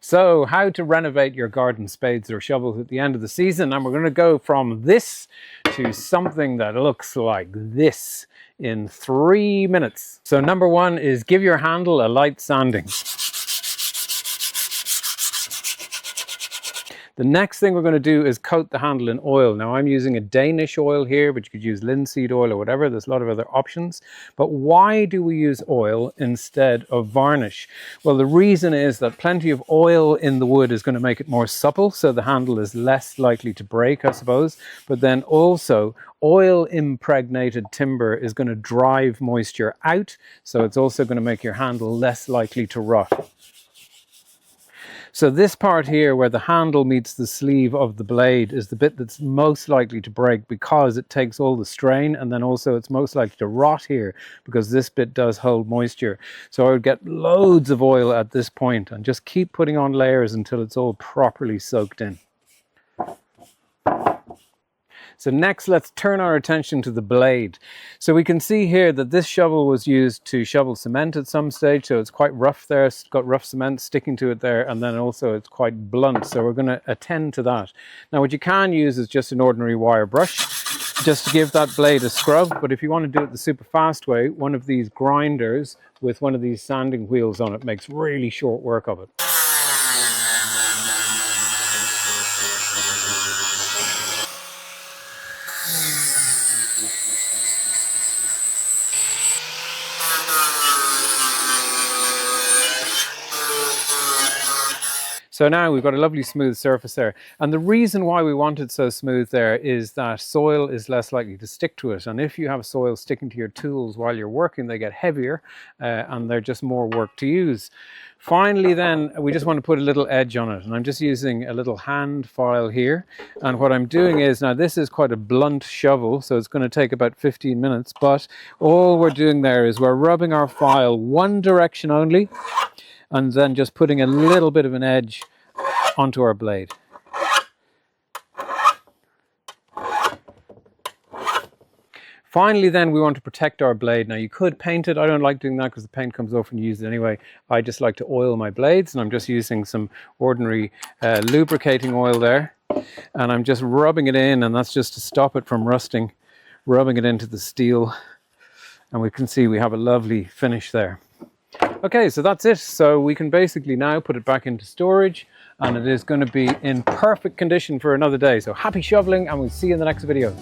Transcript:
So how to renovate your garden spades or shovels at the end of the season. And we're going to go from this to something that looks like this in 3 minutes. So number one is give your handle a light sanding. The next thing we're going to do is coat the handle in oil. Now I'm using a Danish oil here, but you could use linseed oil or whatever. There's a lot of other options. But why do we use oil instead of varnish? Well, the reason is that plenty of oil in the wood is going to make it more supple, so the handle is less likely to break, I suppose. But then also oil impregnated timber is going to drive moisture out, so it's also going to make your handle less likely to rot. So this part here where the handle meets the sleeve of the blade is the bit that's most likely to break because it takes all the strain, and then also it's most likely to rot here because this bit does hold moisture. So I would get loads of oil at this point and just keep putting on layers until it's all properly soaked in. So next, let's turn our attention to the blade. So we can see here that this shovel was used to shovel cement at some stage, so it's quite rough there. It's got rough cement sticking to it there, and then also it's quite blunt, so we're going to attend to that. Now what you can use is just an ordinary wire brush, just to give that blade a scrub. But if you want to do it the super fast way, one of these grinders with one of these sanding wheels on it makes really short work of it. So now we've got a lovely smooth surface there. And the reason why we want it so smooth there is that soil is less likely to stick to it. And if you have soil sticking to your tools while you're working, they get heavier and they're just more work to use. Finally then, we just want to put a little edge on it. And I'm just using a little hand file here. And what I'm doing is, now this is quite a blunt shovel, so it's going to take about 15 minutes. But all we're doing there is we're rubbing our file one direction only, and then just putting a little bit of an edge onto our blade. Finally then, we want to protect our blade. Now you could paint it. I don't like doing that because the paint comes off and you use it anyway. I just like to oil my blades, and I'm just using some ordinary lubricating oil there. And I'm just rubbing it in, and that's just to stop it from rusting, rubbing it into the steel. And we can see we have a lovely finish there. Okay, so that's it. So we can basically now put it back into storage, and it is going to be in perfect condition for another day. So happy shoveling, and we'll see you in the next video.